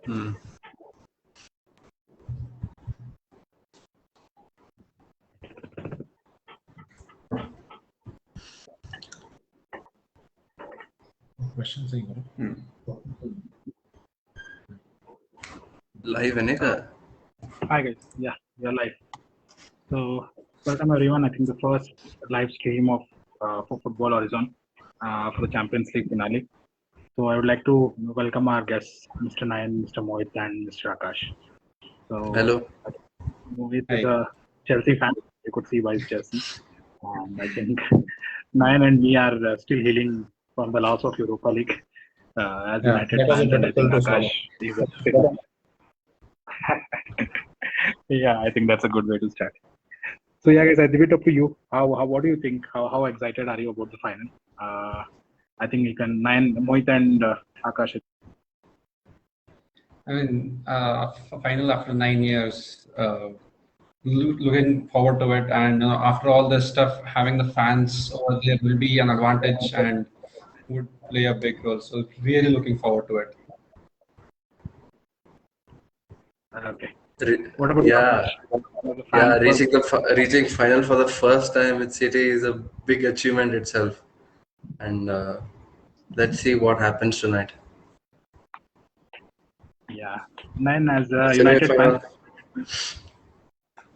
Hmm. Questions Live है क्या? Hi guys, yeah, you're live. So welcome everyone. I think the first live stream of for Football Horizon for the Champions League finale. So I would like to welcome our guests, Mr. Nayan, Mr. Mohit, and Mr. Akash. So Hello. Mohit is a Chelsea fan. You could see why it's Chelsea. And I think Nayan and me are still healing from the loss of Europa League as United fans, and I think Akash is a yeah, I think that's a good way to start. So yeah, guys, I leave it up to you. What do you think? How excited are you about the final? I think you can Mohit and Akash. I mean, final after 9 years, looking forward to it, and after all this stuff, having the fans over there will be an advantage and would play a big role. So really looking forward to it. Okay. What about reaching final for the first time with City is a big achievement itself, and let's see what happens tonight. Yeah, Nayan as a United fan.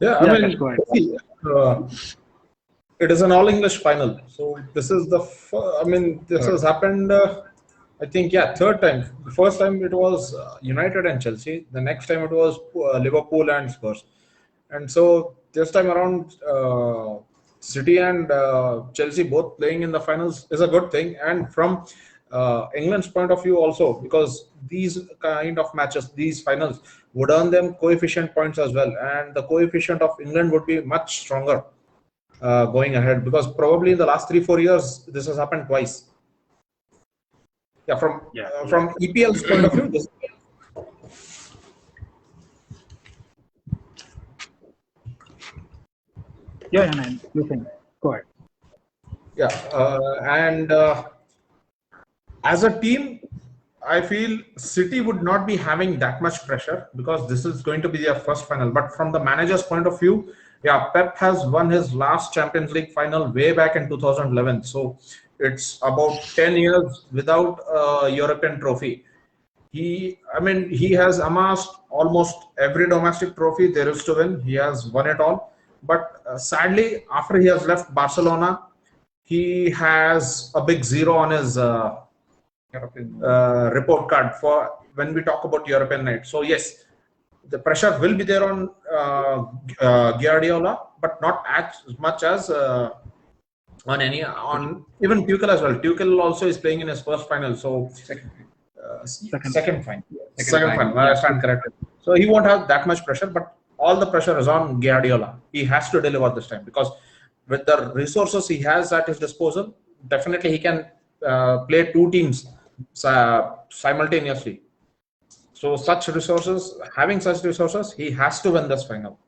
Yeah, I mean, see, it is an all-English final. So this is the, this has happened. I think, third time. The first time it was United and Chelsea. The next time it was Liverpool and Spurs. And so this time around, City and Chelsea both playing in the finals is a good thing. And from England's point of view also, because these kind of matches, these finals would earn them coefficient points as well. And the coefficient of England would be much stronger going ahead, because probably in the last 3-4 years, this has happened twice. Yeah, from EPL's point of view, this. Yeah, man, you can go ahead. Yeah, and as a team, I feel City would not be having that much pressure because this is going to be their first final. But from the manager's point of view, Pep has won his last Champions League final way back in 2011. So it's about 10 years without a European trophy. He has amassed almost every domestic trophy there is to win. He has won it all. But sadly, after he has left Barcelona, he has a big zero on his report card for when we talk about European night. So yes, the pressure will be there on Guardiola, but not as much as on even Tuchel as well. Tuchel also is playing in his first final, so second final. I stand corrected. So he won't have that much pressure, but all the pressure is on Guardiola. He has to deliver this time because with the resources he has at his disposal, definitely he can play two teams simultaneously. So having such resources, he has to win this final.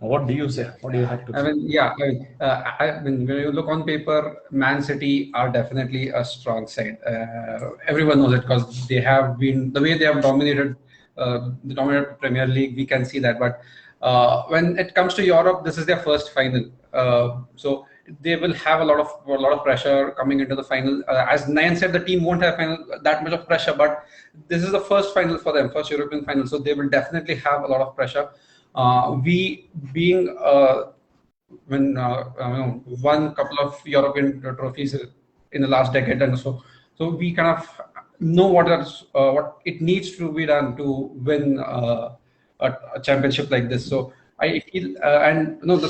What do you say? What do you have to say? When you look on paper, Man City are definitely a strong side. Everyone knows it because they have been the way they have dominated the Premier League. We can see that, but when it comes to Europe, this is their first final, so they will have a lot of pressure coming into the final. As Nayan said, the team won't have that much of pressure, but this is the first final for them, first European final, so they will definitely have a lot of pressure. We being won couple of European trophies in the last decade, and so we kind of know what it needs to be done to win a championship like this. So I feel, and the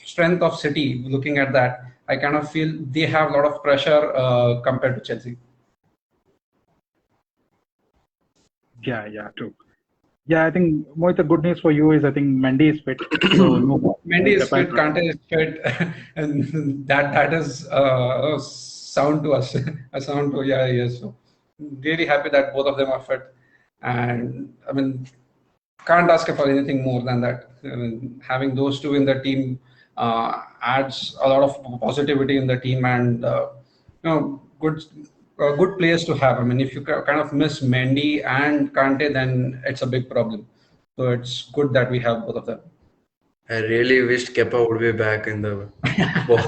strength of City, looking at that, I kind of feel they have a lot of pressure compared to Chelsea. Yeah, true. Yeah, I think Mohit, the good news for you is I think Mendy is fit. So Mendy is fit, Kante is fit, and that is sound to us. A sound to yes. So really happy that both of them are fit, and I mean, can't ask for anything more than that. I mean, having those two in the team adds a lot of positivity in the team, and good good players to have. I mean, if you kind of miss Mendy and Kante, then it's a big problem. So it's good that we have both of them. I really wished Kepa would be back in the ball.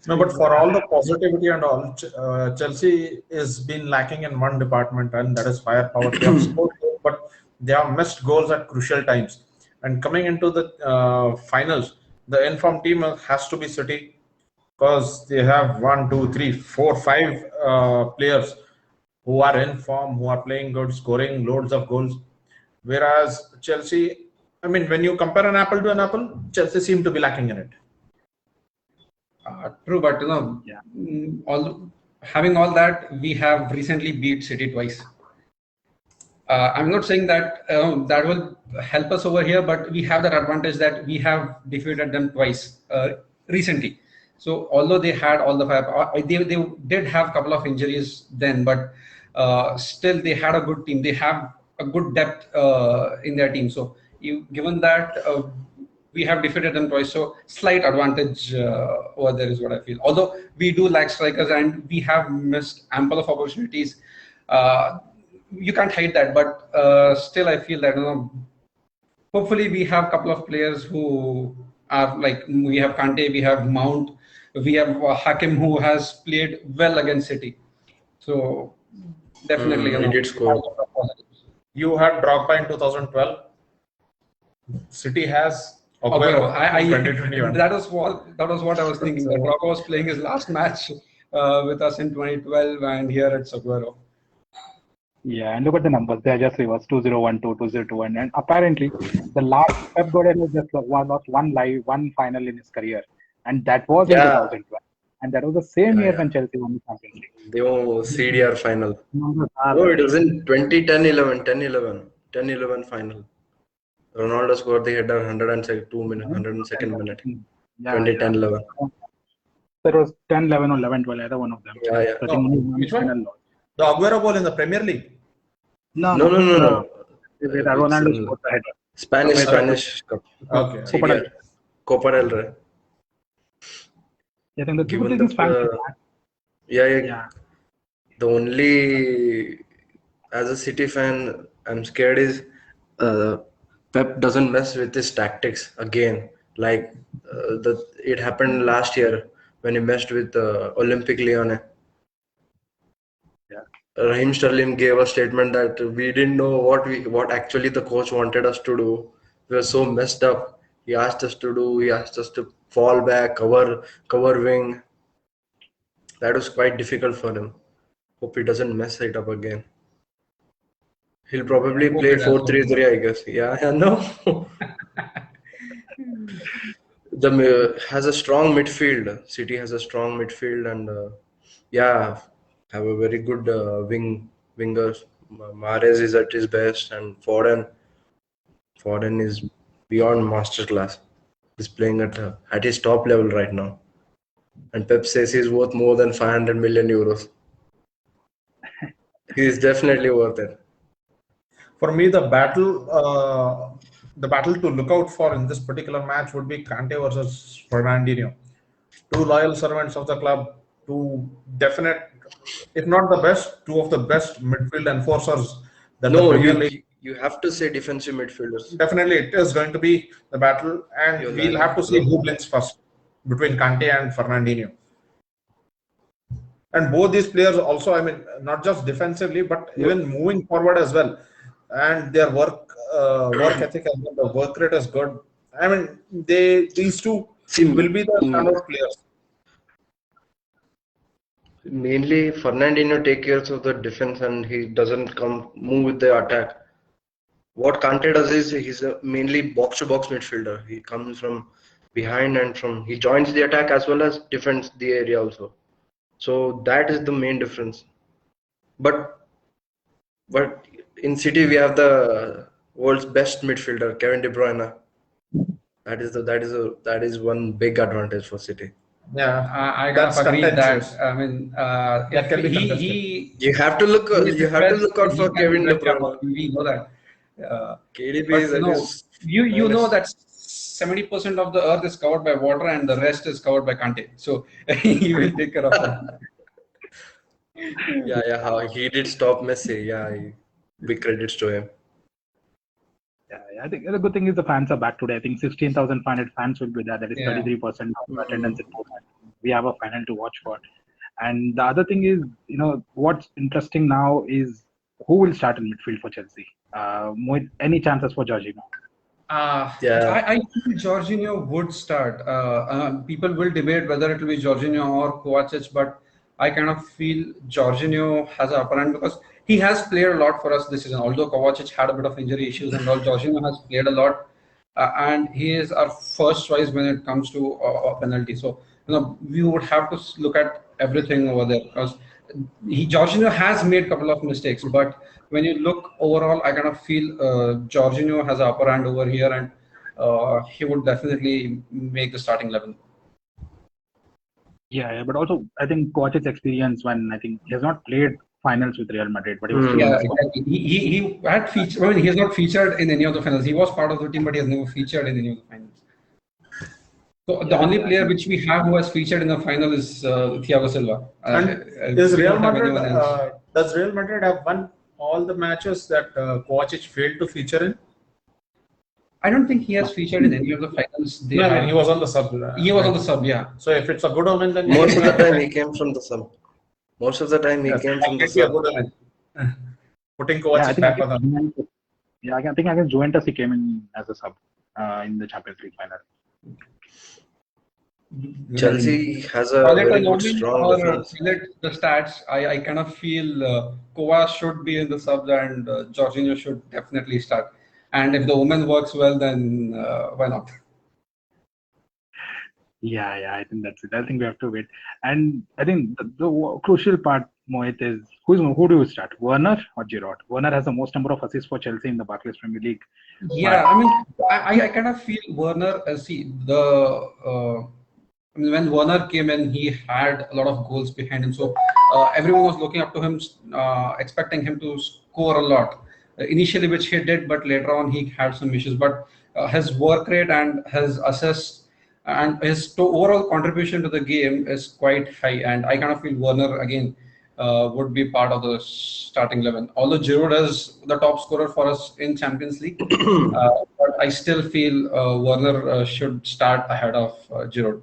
No, but for all the positivity and all, Chelsea is been lacking in one department, and that is firepower. They have scored, but they have missed goals at crucial times. And coming into the finals, the informed team has to be City because they have one, two, three, four, five players who are in form, who are playing good, scoring loads of goals. Whereas Chelsea, I mean, when you compare an apple to an apple, Chelsea seem to be lacking in it. True, but Yeah. having all that, we have recently beat City twice. I'm not saying that that will help us over here, but we have that advantage that we have defeated them twice recently. So although they had all the fire, they did have a couple of injuries then, but still they had a good team. They have a good depth in their team. So given that we have defeated them twice, so slight advantage over there is what I feel. Although we do lack strikers and we have missed ample of opportunities. You can't hide that, but still I feel that hopefully we have a couple of players who are like, we have Kante, we have Mount, we have Hakim who has played well against City. So definitely, He did score. You had Drogba in 2012. City has Aguero. in 2021. That was what I was thinking. That Drogba was playing his last match with us in 2012, and here it's Aguero. Yeah, and look at the numbers. They are just reversed 2012, 2021. And apparently, the last Pep Guardiola just lost one final in his career. And that was in Yeah. 2012. And that was the same year Yeah. when Chelsea won the Champions League. They won CDR final. Numbers No, are it was in 2010-11, 10-11 final. Ronaldo scored the header 102 minute, 102nd minute. Yeah, 2010-11. That was 10-11 or 11-12, either one of them. Yeah, yeah. I think No, he won which the one? final loss. The Aguero goal in the Premier League. No. Where Ronaldo It's in scored the header. Spanish Cup. Okay. CDR. Copa del Rey. I think the Given good thing is fans. Yeah. The only, as a City fan, I'm scared is Pep doesn't mess with his tactics again. Like it happened last year when he messed with Olympic Lyon. Yeah. Raheem Sterling gave a statement that we didn't know what actually the coach wanted us to do. We were so messed up. He asked us to fall back, cover wing. That was quite difficult for him. Hope he doesn't mess it up again. He'll probably hope play it does. 4-3-3, I guess. Yeah, I know. Has a strong midfield. City has a strong midfield, and have a very good wingers. Mahrez is at his best, and Foden is beyond masterclass. He's playing at his top level right now, and Pep says he's worth more than 500 million euros. He's definitely worth it. For me, the battle to look out for in this particular match would be Kante versus Fernandinho. Two loyal servants of the club, two definite, if not the best, two of the best midfield enforcers that the No, Premier League. you have to say defensive midfielders. Definitely, it is going to be the battle, and You're we'll lying. have to see No. who blinks first between Kante and Fernandinho. And both these players also, I mean, not just defensively, but even moving forward as well. And their work ethic as well, the work rate is good. I mean, these two will be the standout players. Mainly, Fernandinho takes care of the defense and he doesn't move with the attack. What Kante does is he's a mainly box-to-box midfielder. He comes from behind and he joins the attack as well as defends the area also. So that is the main difference. But in City we have the world's best midfielder, Kevin De Bruyne. That is one big advantage for City. Yeah, I that's agree that. contentious. I mean, That can be You have to look out for Kevin De Bruyne. We know that. KDB But is at his you know that 70% of the earth is covered by water and the rest is covered by Kante. So he will take care of that. Yeah, how he did stop Messi. Yeah, big credits to him. Yeah, I think the good thing is the fans are back today. I think 16,500 fans will be there. That is 33% of attendance in total. We have a final to watch for. And the other thing is, what's interesting now is who will start in midfield for Chelsea. Mohit, any chances for Jorginho? Yeah. I think Jorginho would start. People will debate whether it will be Jorginho or Kovacic, but I kind of feel Jorginho has an upper hand because he has played a lot for us this season. Although Kovacic had a bit of injury issues and all, Jorginho has played a lot, and he is our first choice when it comes to a penalty. So we would have to look at everything over there because Jorginho has made a couple of mistakes, but when you look overall, I kind of feel Jorginho has an upper hand over here, and he would definitely make the starting level. Yeah, but also I think Kovacic's experience when I think he has not played finals with Real Madrid, but he was Yeah, exactly. He had featured. I mean, he has not featured in any of the finals. He was part of the team, but he has never featured in any of the finals. So the only player which we have who has featured in the final is Thiago Silva. Does Real Madrid have won all the matches that Kovacic failed to feature in? I don't think he has featured in any of the finals. He was on the sub. He was on the sub, yeah. So if it's a good omen, then most of the time he came from the sub. Most of the time he came from the sub. Putting Kovacic back on the. Yeah, I think against Juventus he came in as a sub in the Champions League final. Chelsea has a very good, strong defense. The stats, I kind of feel Kovac should be in the subs and Jorginho should definitely start. And if the omen works well, then why not? Yeah, I think that's it. I think we have to wait. And I think the crucial part, Mohit, is who do you start, Werner or Giroud? Werner has the most number of assists for Chelsea in the Barclays Premier League. Yeah, I mean, I kind of feel Werner. When Werner came in, he had a lot of goals behind him. So everyone was looking up to him, expecting him to score a lot. Initially, which he did, but later on he had some issues. But his work rate and his assists and his overall contribution to the game is quite high. And I kind of feel Werner again would be part of the starting 11. Although Giroud is the top scorer for us in Champions League, but I still feel Werner should start ahead of Giroud.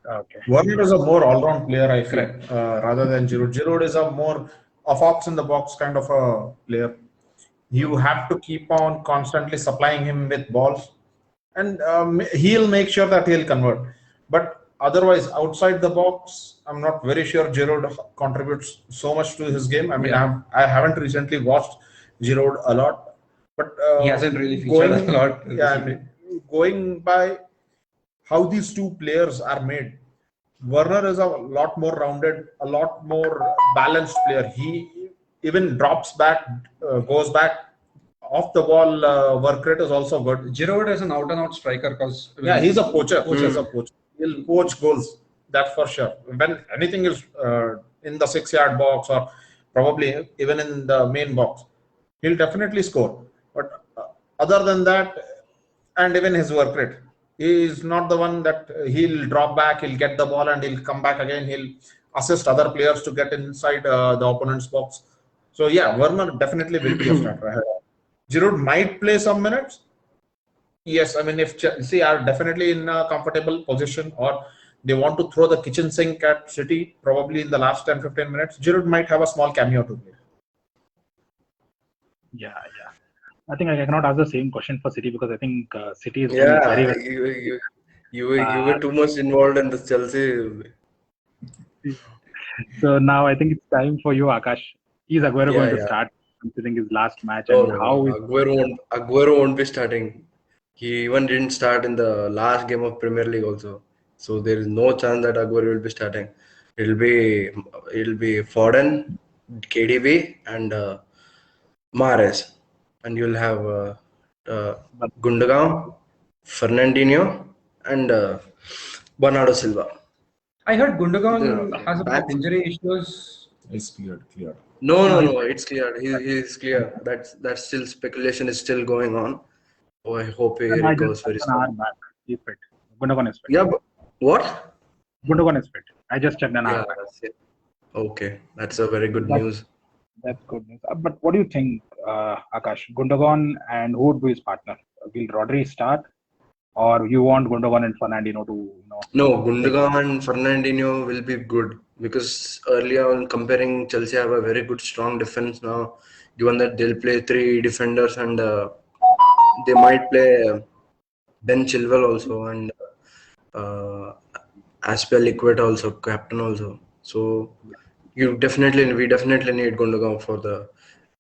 Okay. Werner is a more all-round player, I feel, rather than Giroud. Giroud is a more a fox in the box kind of a player. You have to keep on constantly supplying him with balls, and he'll make sure that he'll convert. But otherwise, outside the box, I'm not very sure Giroud contributes so much to his game. I mean, I haven't recently watched Giroud a lot, but he hasn't really featured a lot. Yeah, going by how these two players are made, Werner is a lot more rounded, a lot more balanced player. He even drops back, goes back off the ball. Work rate is also good. Giroud is an out-and-out striker because he's a poacher. He's a poacher. He'll poach goals. That's for sure. When anything is in the 6-yard box or probably even in the main box, he'll definitely score. But other than that, and even his work rate, he is not the one that he'll drop back, he'll get the ball and he'll come back again. He'll assist other players to get inside the opponent's box. So yeah, Werner definitely will be a starter. Giroud might play some minutes. Yes, I mean, if Chelsea are definitely in a comfortable position or they want to throw the kitchen sink at City, probably in the last 10-15 minutes, Giroud might have a small cameo to play. Yeah. I think I cannot ask the same question for City because I think City is very well. You were too much involved in the Chelsea. So now I think it's time for you, Akash. Is Aguero going to start considering his last match? Oh, and how is Aguero won't be starting. He even didn't start in the last game of Premier League also. So there is no chance that Aguero will be starting. It'll be Foden, KDB, and Mahrez. And you'll have Gundogan, Fernandinho, and Bernardo Silva. I heard Gundogan has a bit of injury issues. It's cleared. No, it's cleared. He's clear. That's still speculation is still going on. Oh, I hope he And I just recovers very checked an hour soon. back. He's fit. Gundogan is fit. Yeah, but what? Gundogan is fit. I just checked an Yeah, hour back. that's it. Okay, that's a very good That's news. that's good news. But what do you think, Akash? Gundogan and who would be his partner? Will Rodri start, or you want Gundogan and Fernandinho to No, take? Gundogan and Fernandinho will be good because earlier on comparing Chelsea have a very good strong defense now. Given that they'll play three defenders and they might play Ben Chilwell also and uh, Aspel Liquid also captain also. So we definitely need Gundogan for the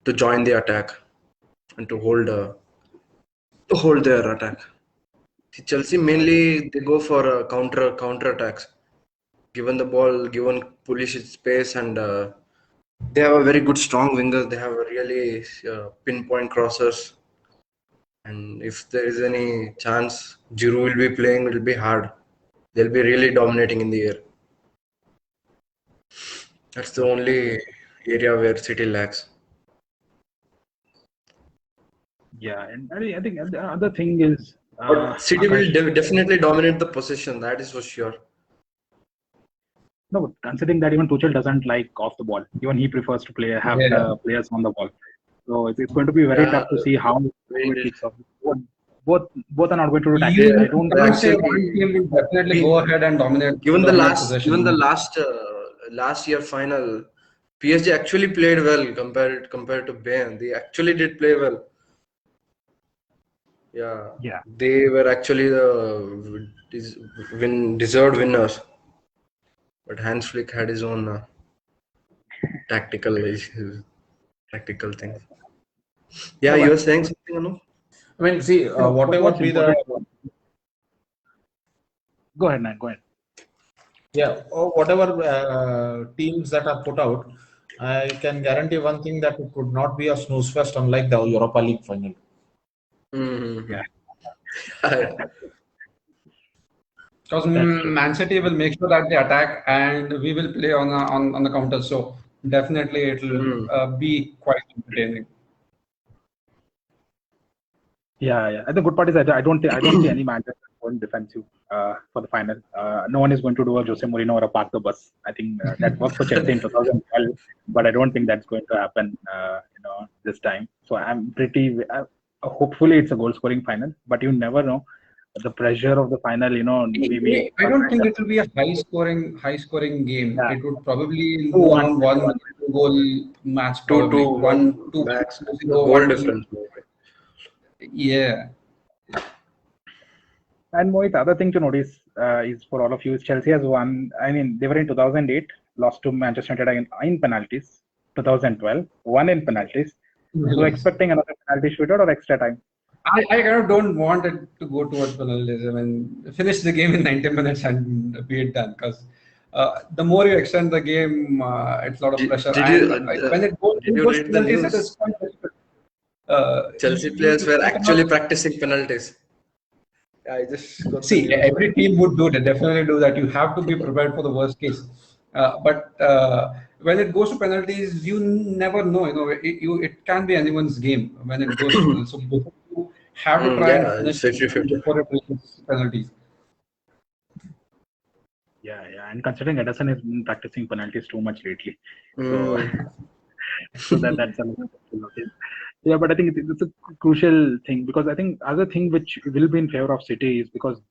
to join the attack and to hold their attack. See, Chelsea mainly they go for counter attacks. Given the ball, given Pulisic space, and they have a very good strong wingers. They have a really pinpoint crossers, and if there is any chance Giroud will be playing, it will be hard. They'll be really dominating in the air. That's the only area where City lacks. Yeah, and I think the other thing is But City will Akash. definitely dominate the possession. That is for sure. No, but considering that even Tuchel doesn't like off the ball, even he prefers to have Yeah. the players on the ball. So it's going to be very Yeah, tough to see how we it did. kicks off. Both are not going to do You tactics. I don't cannot say Actually, one team will definitely we go ahead and given dominate possession. the last year final, PSG actually played well compared to Bayern. They actually did play well. Yeah, Yeah, they were actually the deserved winners. But Hans Flick had his own tactical issues, tactical things. Yeah, no, you but were saying something, Anu? I mean, see, but whatever what's be the important? Go ahead, man. Go ahead. whatever teams that are put out, I can guarantee one thing that it would not be a snooze fest unlike the Europa League final. Mm-hmm. Yeah, Because that's true. Man City will make sure that they attack and we will play on the counter. So definitely it will Mm. be quite entertaining. Yeah. And the good part is that I don't see any matches going defensive for the final. No one is going to do a Jose Mourinho or a park the bus. I think that worked for Chelsea in 2012, but I don't think that's going to happen. This time. So I'm pretty. Hopefully, it's a goal scoring final, but you never know. The pressure of the final, maybe. I don't think it will be a high scoring game. Yeah, It would probably move 2-1, around maybe one 1. goal match, Two probably two one one two max. A 0 goal 1-2. difference. Yeah. And Mohit, other thing to notice is for all of you, Chelsea has won. I mean, they were in 2008, lost to Manchester United in penalties. 2012, won in penalties. So expecting another penalty shootout or extra time. I kind of don't want it to go towards penalties. I mean, finish the game in 90 minutes and be it done. Because the more you extend the game, it's a lot of pressure. Did And you did when it you goes to read the penalties, it news? is quite difficult. Uh, Chelsea you, players you were you cannot actually practicing penalties. Yeah, I just got the see. news. Every team would do that. Definitely do that. You have to be prepared for the worst case. But when it goes to penalties, you never know. It can be anyone's game when it goes to penalties. So both of you have to try and Yeah, finish it's the game 50-50. before it reaches penalties. Yeah. And considering Ederson has been practicing penalties too much lately, so Mm. so that's another thing to notice. Yeah, but I think it's a crucial thing because I think other thing which will be in favor of City is because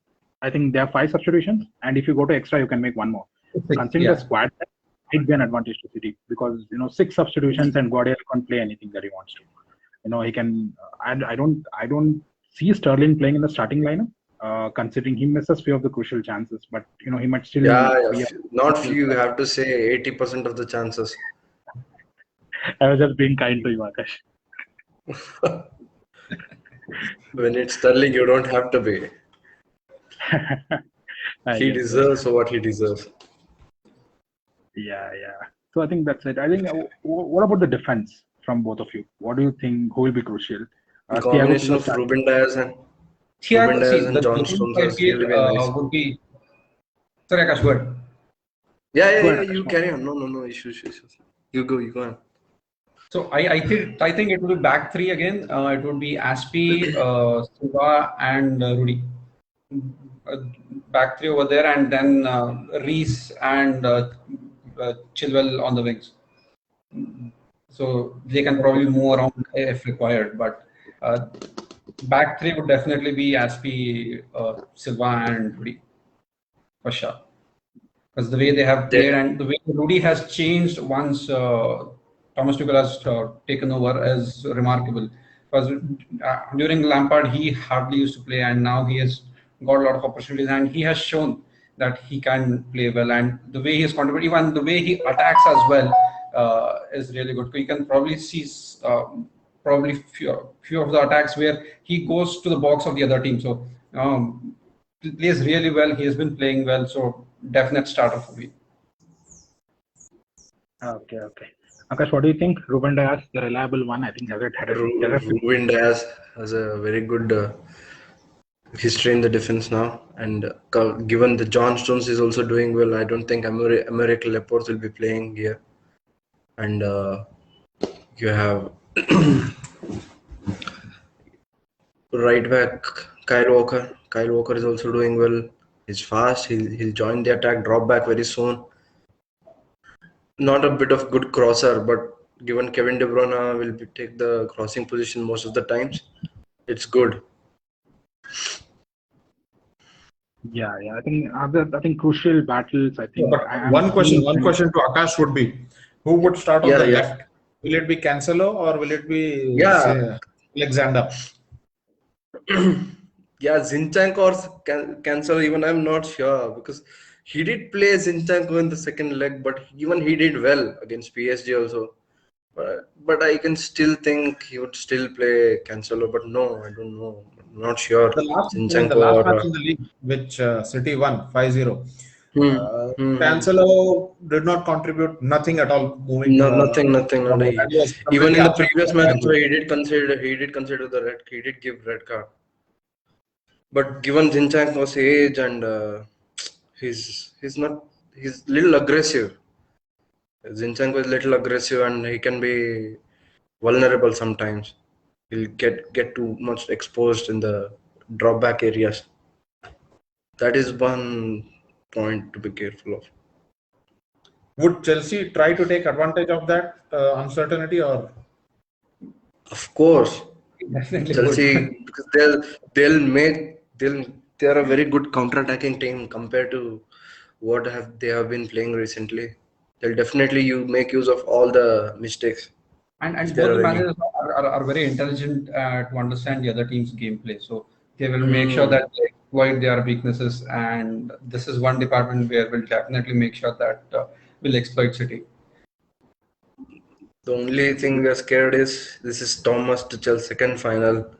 I think there are 5 substitutions, and if you go to extra, you can make one more. Considering the Yeah. squad, it might be an advantage to City because 6 substitutions and Guardiola can't play anything that he wants to. He can. I don't see Sterling playing in the starting lineup. Considering he misses few of the crucial chances, but he might still Yeah, be. not few. You have to say 80% of the chances. I was just being kind to you, Akash. When it's Sterling, you don't have to be. I He guess so. deserves what he deserves. Yeah. So I think that's it. I think. What about the defense from both of you? What do you think? Who will be crucial? The Thiago combination Silva of start. Thiago, see, And the John thing Stones I has feel really been nice. would be. Sorry, Akash, go ahead. Go Yeah. ahead, Akash. You carry on. No issues. You go on. So I think it will be back three again. It would be Aspi, Silva, and Rudy. Uh, Back three over there, and then Reese and Chilwell on the wings. So they can probably move around if required, but uh, back three would definitely be Aspi, Silva, and Rudy for sure. Because the way they have They, played and the way Rudy has changed once Thomas Tuchel has taken over is remarkable. Because during Lampard, he hardly used to play, and now he has got a lot of opportunities, and he has shown that he can play well. And the way he is contributing, even the way he attacks as well, is really good. You can probably see probably few of the attacks where he goes to the box of the other team. So he plays really well. He has been playing well. So definite starter for me. Okay. Akash, what do you think? Ruben Dias, the reliable one, I think has Ruben Dias has a very good history in the defense now, and given the John Stones is also doing well, I don't think Americ Laporte will be playing here. And you have right back Kyle Walker. Kyle Walker is also doing well. He's fast. He'll join the attack, drop back very soon. Not a bit of good crosser, but given Kevin De Bruyne will take the crossing position most of the times, it's good. Yeah. I think crucial battles. I think. But one question to Akash would be, who would start on the left? Will it be Cancelo or will it be say, Alexander? Yeah, Zinchenko or Cancelo, even I'm not sure, because he did play Zinchenko in the second leg, but even he did well against PSG also. But I can still think he would still play Cancelo, but no, I don't know. I'm not sure. The last Zinchenko match in the league, which City won 5-0. Cancelo did not contribute nothing at all. Moving nothing. Even in the previous match, terrible. he did consider the red. He did give red card. But given Zinchenko's age and he's little aggressive. Zinchenko is little aggressive and he can be vulnerable sometimes. He'll get too much exposed in the drop back areas. That is one point to be careful of. Would Chelsea try to take advantage of that uncertainty, or? Of course, Definitely Chelsea, because they're a very good counter-attacking team compared to what they have been playing recently. They'll definitely make use of all the mistakes. And if both there the are any. managers are very intelligent to understand the other team's gameplay. So they will make sure that they exploit their weaknesses. And this is one department where we'll definitely make sure that we'll exploit City. The only thing we are scared is this is Thomas Tuchel's second final.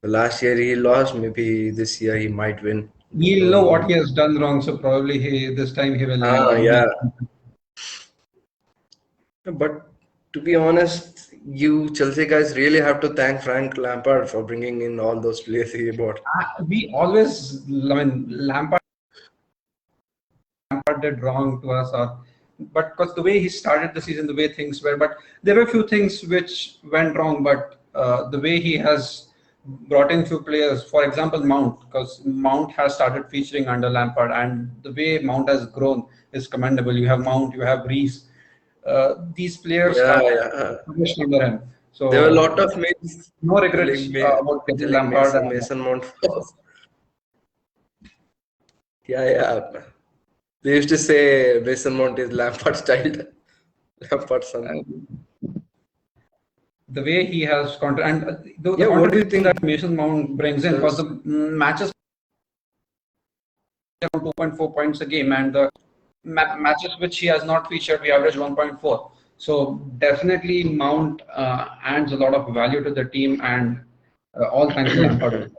The last year he lost. Maybe this year he might win. He'll know what he has done wrong, so probably this time he will. Yeah. But to be honest, you Chelsea guys really have to thank Frank Lampard for bringing in all those players he bought. We always, Lampard did wrong to us, but because the way he started the season, the way things were, but there were a few things which went wrong. But the way he has brought in few players, for example, Mount, because Mount has started featuring under Lampard, and the way Mount has grown is commendable. You have Mount, you have Reese. These players are under him. So there were a lot of no regrets about getting Lampard. Mason Mount. Yeah. They used to say Mason Mount is Lampard's child, Lampard's son. The way he has and what do you think that Mason Mount brings in? Because the matches 2.4 points a game, and the matches which he has not featured, we average 1.4. So definitely Mount adds a lot of value to the team, and all thanks to Lampard.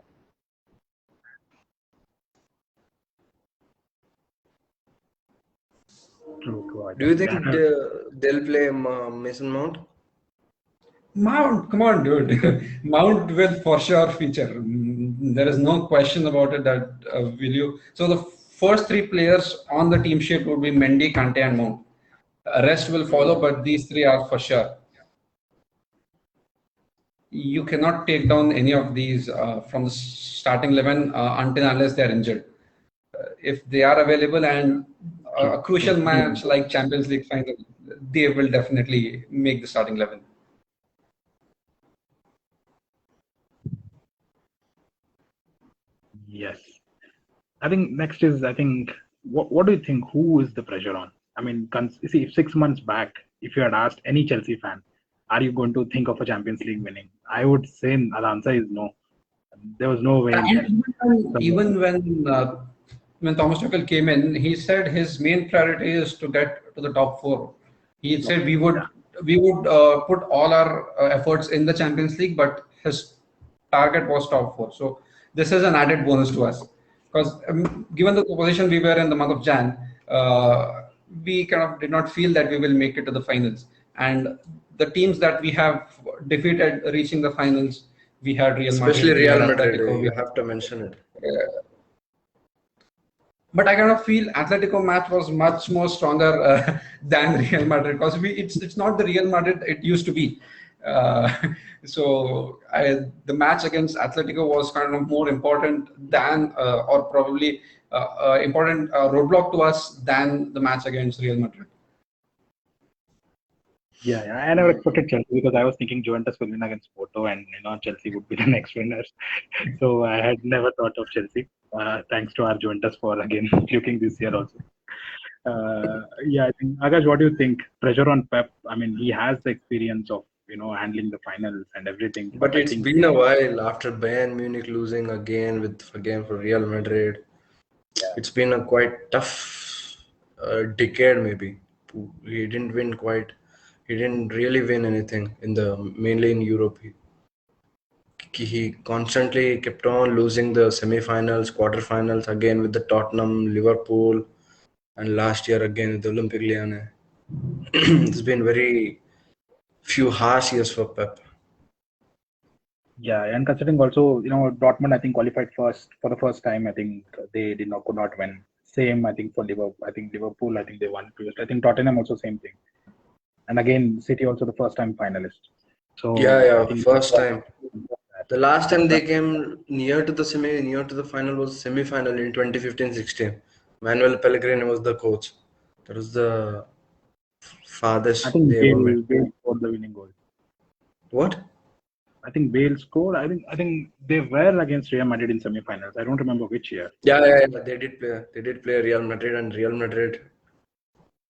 True. Do you think they'll play Mason Mount? Mount, come on, dude. Mount will for sure feature. There is no question about it that will you. So the first three players on the team sheet would be Mendy, Kante, and Mount. Rest will follow, but these three are for sure. You cannot take down any of these from the starting 11 until unless they are injured. If they are available and a crucial match like Champions League final, they will definitely make the starting 11. Yes. I think next is, what do you think? Who is the pressure on? I mean, see, if 6 months back, if you had asked any Chelsea fan, are you going to think of a Champions League winning? I would say the answer is no. There was no way in hell. Even when Thomas Tuchel came in, he said his main priority is to get to the top four. He said we would put all our efforts in the Champions League, but his target was top four. So this is an added bonus to us because given the position we were in the month of Jan, we kind of did not feel that we will make it to the finals. And the teams that we have defeated reaching the finals, we had Real Madrid, Especially we had Real Madrid, Atletico. you have to mention it. But I kind of feel Atletico match was much more stronger than Real Madrid because it's not the Real Madrid it used to be. Uh, the match against Atletico was kind of more important than, or probably important roadblock to us than the match against Real Madrid. Yeah, I never expected Chelsea because I was thinking Juventus will win against Porto and Chelsea would be the next winners. So I had never thought of Chelsea. Thanks to our Juventus for again looking this year also. Yeah, I think Akash, what do you think? Pressure on Pep. I mean, he has the experience of handling the finals and everything. But I it's think been a while after Bayern Munich losing again for Real Madrid. It's been a quite tough decade, maybe. He didn't win quite. He didn't really win anything mainly in Europe. He constantly kept on losing the semi-finals, quarter-finals again with the Tottenham, Liverpool, and last year again with the Olympic Lyon. It's been very few harsh years for Pep. yeah, and considering also Dortmund I think qualified first for the first time. I think they could not win. Same I think for Liverpool. I think Liverpool I think they won previously. I think Tottenham also same thing. And again City also the first time finalist. So Yeah, I think first time. The last time they came near to the final was semi-final in 2015-16. Manuel Pellegrini was the coach. That was the I farthest think they ever went. Bale scored the winning goal. What? I think Bale scored. I think they were against Real Madrid in semi-finals. I don't remember which year. Yeah. They did play. They did play Real Madrid, and Real Madrid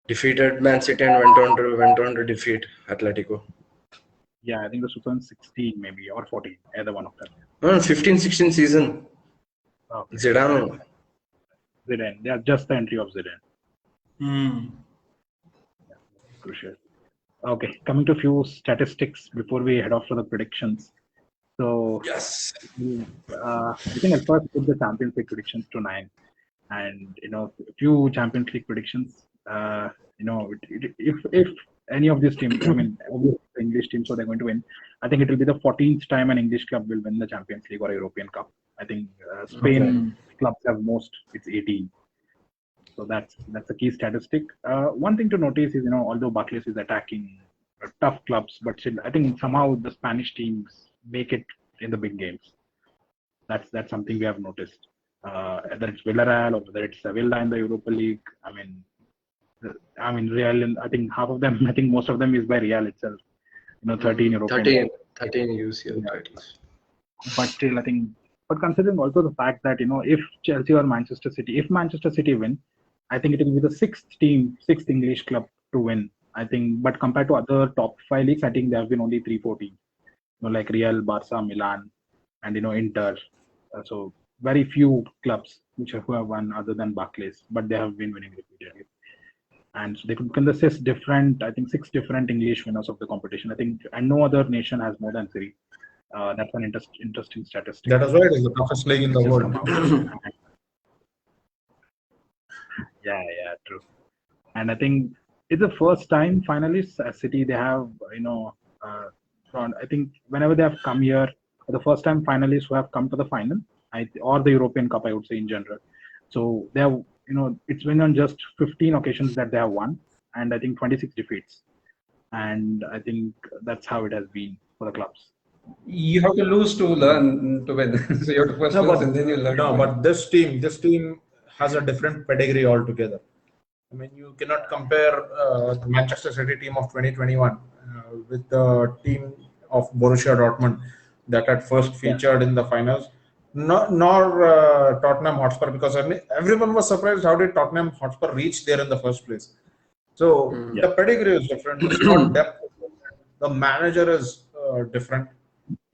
defeated Man City and went on to defeat Atletico. Yeah, I think it was 2016 maybe or 14, either one of them. No, 15-16 season. Okay. Zidane. Zidane. Yeah, just the entry of Zidane. Yeah, crucial. Okay, coming to a few statistics before we head off to the predictions. So Yes. I think I'll first put the Champions League predictions to 9, and a few Champions League predictions. If any of these teams, I mean, obviously the English team, so they're going to win. I think it will be the 14th time an English club will win the Champions League or European Cup. I think Spain clubs have most. It's 18. So that's a key statistic. One thing to notice is, although Barclays is attacking tough clubs, but still, I think somehow the Spanish teams make it in the big games. That's something we have noticed. Whether it's Villarreal or whether it's Sevilla in the Europa League. I mean, Real. I think half of them. I think most of them is by Real itself. 13 European. 13 UCL titles. But still, I think. But considering also the fact that if Chelsea or Manchester City win, I think it will be the sixth English club to win. I think, but compared to other top 5 leagues, I think there have been only 3-4 teams, like Real, Barca, Milan, and Inter. So very few clubs who have won other than Barclays, but they have been winning repeatedly. And so they could consist different, I think 6 different English winners of the competition. I think, and no other nation has more than 3. That's an interesting statistic. That is why it is the toughest league in the world. Yeah, true. And I think it's the first time finalists at City they have, I think whenever they have come here, the first time finalists who have come to the final, or the European Cup, I would say in general. So they have, it's been on just 15 occasions that they have won. and I think 26 defeats. And I think that's how it has been for the clubs. You have to lose to learn to win. So you have to first No, lose and then you learn to no, win. but this team has a different pedigree altogether. I mean, you cannot compare the Manchester City team of 2021 with the team of Borussia Dortmund that had first featured in the finals, nor Tottenham Hotspur, because I mean, everyone was surprised how did Tottenham Hotspur reach there in the first place. So Yeah. the pedigree is different, the squad depth is different, the manager is different.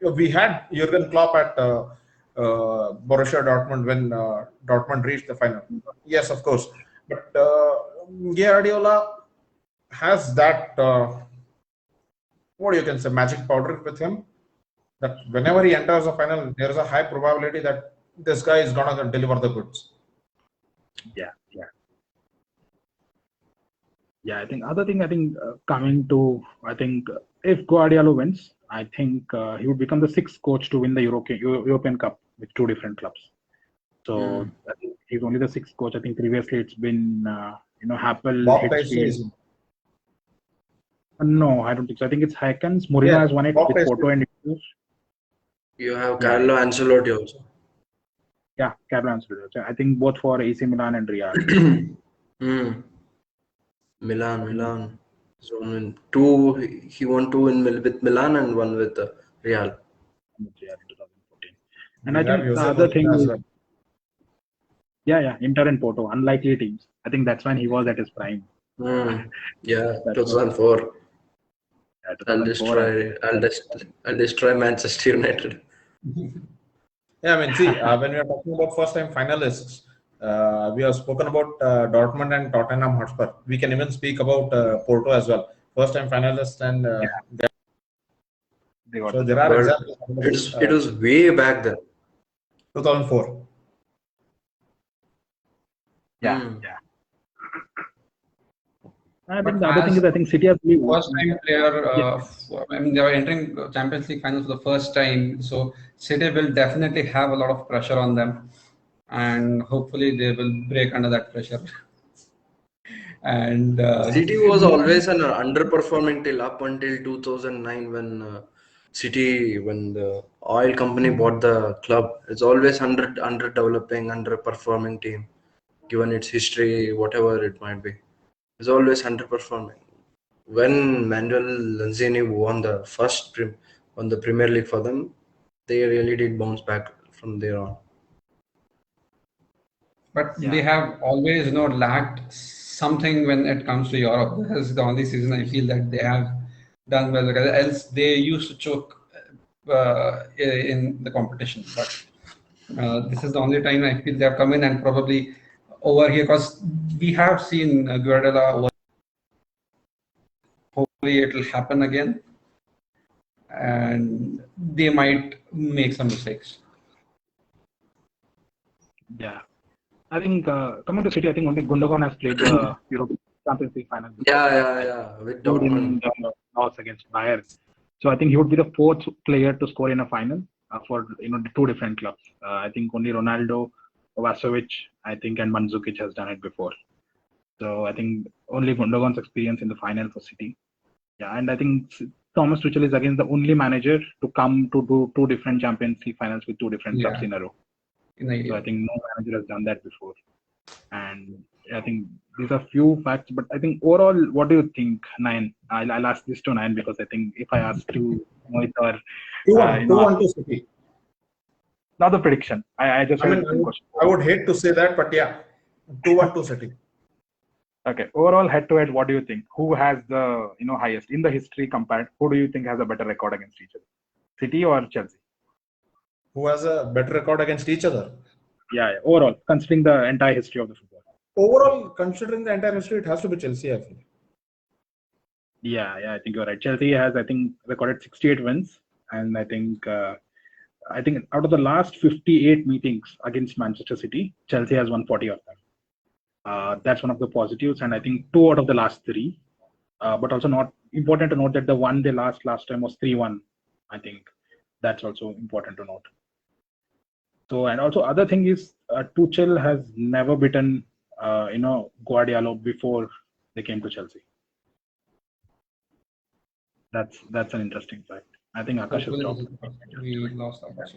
We had Jurgen Klopp at Borussia Dortmund when Dortmund reached the final. Yes, of course. But Guardiola has that, what you can say, magic powder with him, that whenever he enters the final, there is a high probability that this guy is going to deliver the goods. Yeah. I think coming to, I think if Guardiola wins, I think he would become the sixth coach to win the European Cup with two different clubs. So I think he's only the sixth coach. I think previously it's been Happel, Bob Hitchfield. Paisley. No, I don't think so. I think it's Hackens. Mourinho Yeah, has won it Bob with Paisley. Porto and Ipswich. You have Carlo Ancelotti also. Yeah, Carlo Ancelotti. I think both for AC Milan and Real. Milan. So two, he won two with Milan and one with Real. In 2014. And We I think have the Jose other Mourinho thing as is, well. Inter and Porto, unlikely teams. I think that's when he was at his prime. Yeah, That was- 2004. Yeah, I'll 2004. destroy Manchester United. Yeah, I mean, see, when we are talking about first-time finalists, we have spoken about Dortmund and Tottenham Hotspur. We can even speak about Porto as well. First-time finalists, and They got so the there job. are But examples. it was way back then. 2004. Yeah. I But think the other thing as is, I think City has really first time player, I mean, they were entering Champions League finals for the first time. So City will definitely have a lot of pressure on them. And hopefully they will break under that pressure. And City was always an underperforming till up until 2009 when when the oil company bought the club. It's always underdeveloping, underperforming team, given its history, whatever it might be. It's always underperforming. When Manuel Lanzini won the Premier League for them, they really did bounce back from there on. but they have always lacked something when it comes to Europe. This is the only season I feel that they have done well, because else they used to choke in the competition. But this is the only time I feel they have come in and probably over here, because we have seen Guardiola over. Hopefully it will happen again, and they might make some mistakes. Yeah. I think coming to City, I think only Gundogan has played the European Champions League final. Yeah. With Including Dortmund. the loss against Bayern. So I think he would be the fourth player to score in a final for the two different clubs. I think only Ronaldo, Vasovic, I think, and Mandzukic has done it before. So I think only Gundogan's experience in the final for City. Yeah, and I think Thomas Tuchel is again the only manager to come to do two different Champions League finals with two different clubs in a row. So I think no manager has done that before. And I think these are few facts, but I think overall, what do you think, Nayan? I'll ask this to Nayan, because I think if I ask you, Mohit, or 2-1 to City. not the prediction. I just I have mean, a question. I would hate to say that, but yeah, 2-1 to City. Okay, overall head-to-head, what do you think? Who has the highest in the history compared? Who do you think has a better record against each other? City or Chelsea? Who has a better record against each other? Yeah, overall, considering the entire history of the football. Overall, considering the entire history, it has to be Chelsea, I feel. Yeah, I think you're right. Chelsea has, I think, recorded 68 wins, and I think out of the last 58 meetings against Manchester City, Chelsea has won 40 of them. That's one of the positives, and I think 2 out of the last 3. But also not important to note that the one they lost last time was 3-1. I think that's also important to note. So, and also other thing is Tuchel has never beaten Guardiola before they came to Chelsea. That's an interesting fact. I think Akash has dropped. Hopefully we lost Akash.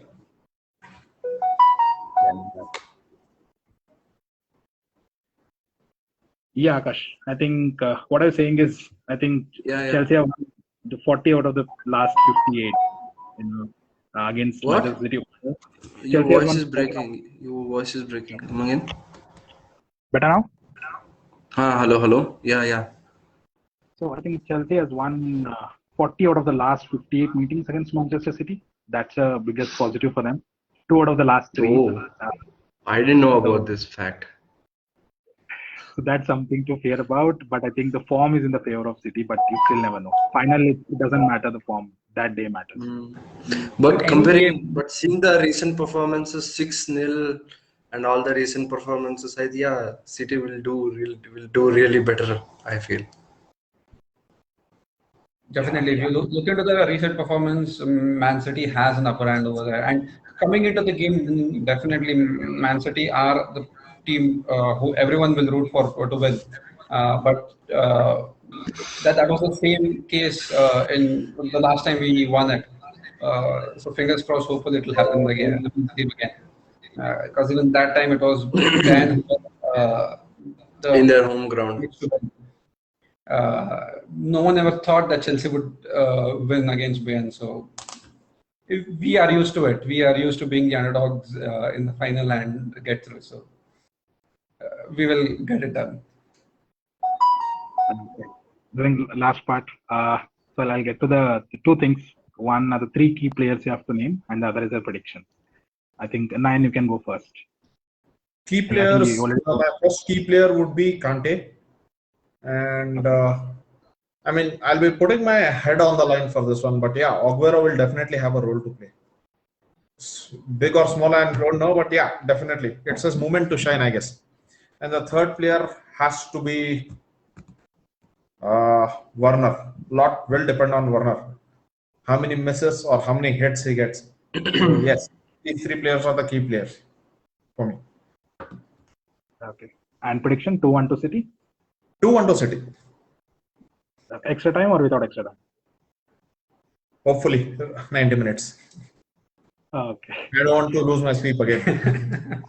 Yeah, Akash. I think what I was saying is, I think Yeah. Chelsea have won the 40 out of the last 58. You know, against What? Manchester City. Your Chelsea has voice won is breaking. Your voice is breaking. Come again. better now. Hello. Yeah. So I think Chelsea has won 40 out of the last 58 meetings against Manchester City. That's a biggest positive for them. 2 out of the last 3. Oh, I didn't know So, about this fact. so that's something to fear about. But I think the form is in the favor of City, but you still never know. Finally, it doesn't matter the form. That day matters. But Any game, seeing the recent performances, 6-0, and all the recent performances, City will do really better, I feel. definitely, if you look into the recent performance, Man City has an upper hand over there. And coming into the game, definitely Man City are the team who everyone will root for to win. But that was the same case in the last time we won it. So fingers crossed, hopefully it will happen again. Because even that time it was Ben In the their home ground. no one ever thought that Chelsea would win against Bayern. So we are used to it. We are used to being the underdogs in the final and get through. So we will get it done. During the last part, so I'll get to the 2 things. One are the 3 key players you have to name, and the other is a prediction. I think Nayan, you can go first. Key players. My first key player would be Kante, and I mean I'll be putting my head on the line for this one. But yeah, Aguero will definitely have a role to play. Big or small, I don't know, but yeah, definitely it's his moment to shine, I guess. And the third player has to be Werner. Lot will depend on Werner. How many misses or how many hits he gets. So yes, these 3 players are the key players for me. Okay. And prediction 2-1 to City? 2-1 to City. Extra time or without extra time? Hopefully 90 minutes. Okay. I don't want to lose my sleep again.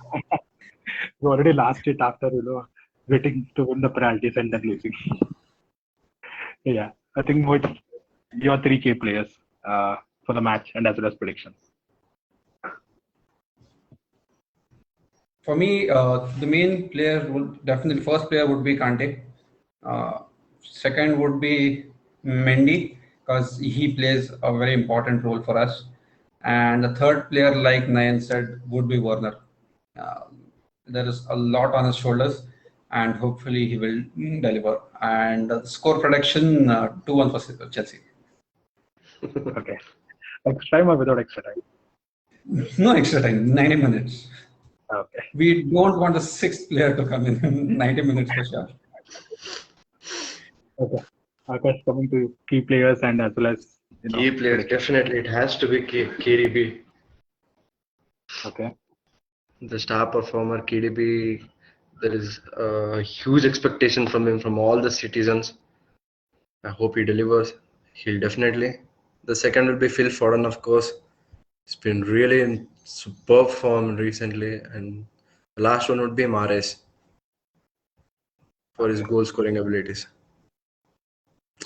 You already lost it after waiting to win the penalties and then losing. Yeah, I think with your 3 key players for the match and as well as predictions. For me, the main player would definitely first player would be Kante. Second would be Mendy because he plays a very important role for us. And the third player, like Nayan said, would be Werner. There is a lot on his shoulders, and hopefully he will deliver. And the score prediction 2-1 for Chelsea. Okay. Extra time or without extra time? No extra time, 90 minutes. Okay. We don't want the 6th player to come in 90 minutes for sure. Okay. Akash, coming to key players and as well as Key players, definitely it has to be KDB. Okay. The star performer KDB. There is a huge expectation from him from all the citizens. I hope he delivers. He'll definitely. The second will be Phil Foden, of course. He's been really in superb form recently. And the last one would be Mahrez for his goal scoring abilities.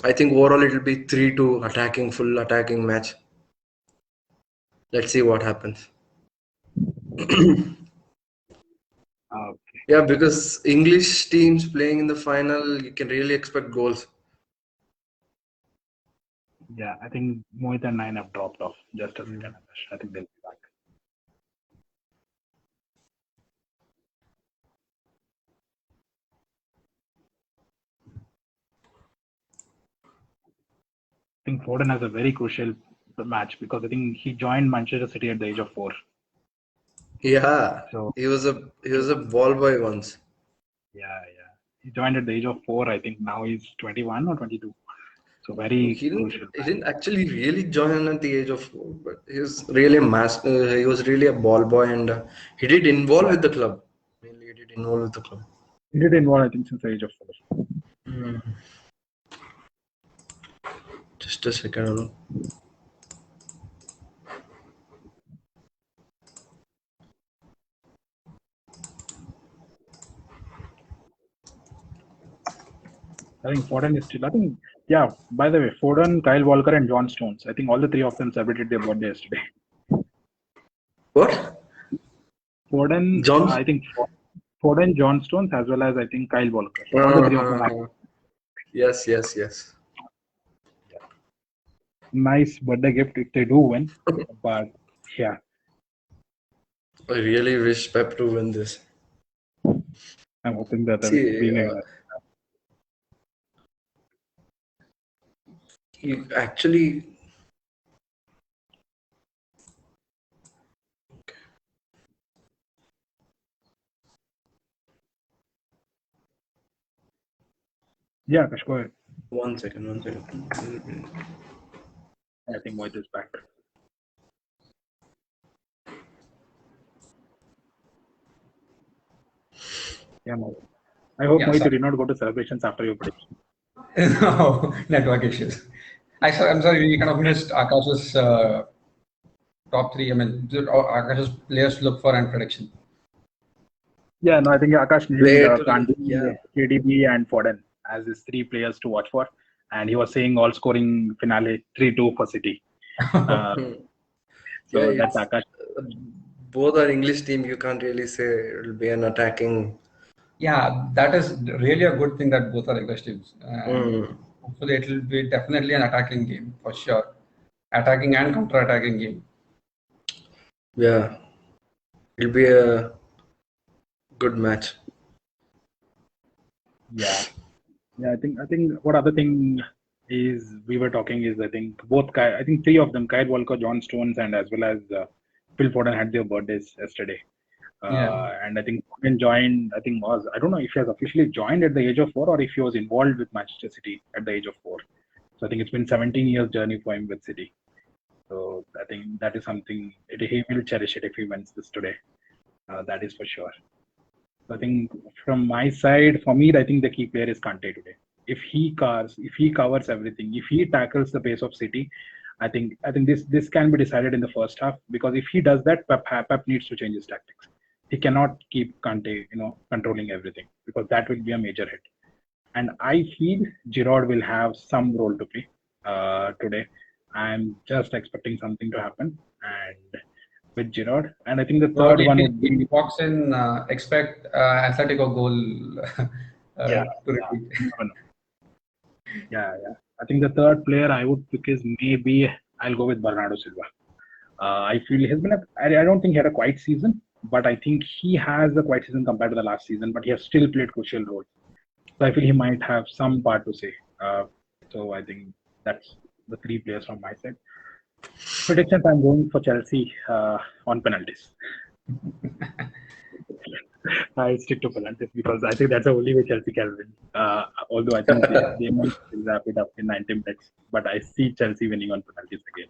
I think overall it will be 3-2 attacking, full attacking match. Let's see what happens. Okay. Yeah, because English teams playing in the final, you can really expect goals. Yeah, I think Mohit and Nayan have dropped off. Just a second, Akash. I think they'll be back. I think Foden has a very crucial match because I think he joined Manchester City at the age of 4. Yeah, So he was a ball boy once. yeah. He joined at the age of 4. I think now he's 21 or 22. So very crucial. He didn't actually really join at the age of 4, but he was really he was really a ball boy, and he did involve with the club. Mainly, he did involve with the club. He did involve, I think, since the age of 4. Just a second, Anoop. I think Foden is still. I think, yeah. By the way, Foden, Kyle Walker, and John Stones. I think all the three of them celebrated their birthday yesterday. What? Foden, John? I think Foden, John Stones, as well as I think Kyle Walker. All the three of them. Yes. Nice birthday gift if they do win. But yeah, I really wish Pep to win this. I'm hoping that See, being a he actually. yeah, Akash, go ahead. 1 second. I think Mohit is back. Yeah, Mohit. I hope Yeah, Mohit sorry. did not go to celebrations after your prediction. No, network issues. I'm sorry, we kind of missed Akash's top three. I mean, Akash's players to look for and prediction. Yeah, no, I think Akash named Wait, Gandhi, yeah. KDB, and Foden as his three players to watch for. And he was saying all scoring finale 3-2 for City. So Yeah, that's Akash. both are English team. You can't really say it'll be an attacking. Yeah, that is really a good thing that both are English teams. And hopefully, it will be definitely an attacking game for sure. Attacking and counter-attacking game. Yeah, it'll be a good match. Yeah. I think what other thing is we were talking is I think I think three of them, Kyle Walker, John Stones, and as well as Phil Foden had their birthdays yesterday. Yeah. And I think Foden joined. I don't know if he has officially joined at the age of 4 or if he was involved with Manchester City at the age of 4. So I think it's been 17 years journey for him with City. So I think that is something he will cherish it if he wins this today. That is for sure. I think from my side, for me, I think the key player is Kante today. If he covers everything, if he tackles the pace of City, I think this can be decided in the first half, because if he does that, Pep needs to change his tactics. He cannot keep Kante, controlling everything, because that will be a major hit. And I feel Giroud will have some role to play today. I'm just expecting something to happen, and with Giroud, and I think the third Probably one if would he be walks in, expect Atletico goal to repeat. never know. Yeah. I think the third player I would pick is maybe I'll go with Bernardo Silva. I feel he's been I don't think he had a quiet season, but I think he has a quiet season compared to the last season, but he has still played crucial roles. So I feel he might have some part to say. So I think that's the three players from my side. Predictions, I'm going for Chelsea on penalties. I stick to penalties because I think that's the only way Chelsea can win. Although I think they might wrap it up in 90 minutes, but I see Chelsea winning on penalties again.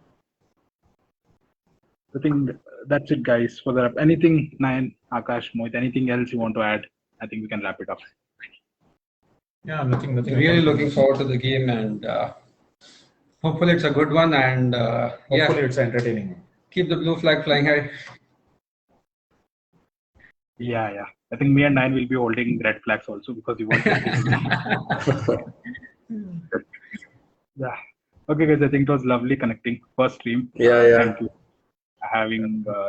I think that's it, guys. For the anything, Nayan, Akash, Mohit, anything else you want to add? I think we can wrap it up. Yeah, nothing. Really looking forward to the game, and hopefully it's a good one. And Hopefully it's entertaining. keep the blue flag flying high. Yeah. I think me and Nayan will be holding red flags also because we want Chelsea to win. Yeah. Okay, guys. I think it was lovely connecting. First stream. Yeah. Thank you.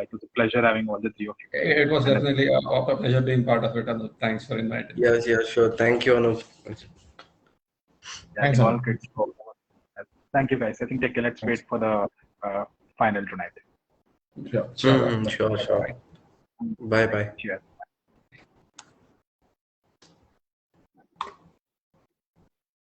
It was a pleasure having all the three of you. It was definitely a pleasure being part of it, and thanks for inviting me. Yeah, sure. Thank you, Anoop. Thanks, all Anoop. good. Thank you, guys. I think let's wait for the final tonight. Sure. Sure. Bye. Cheers.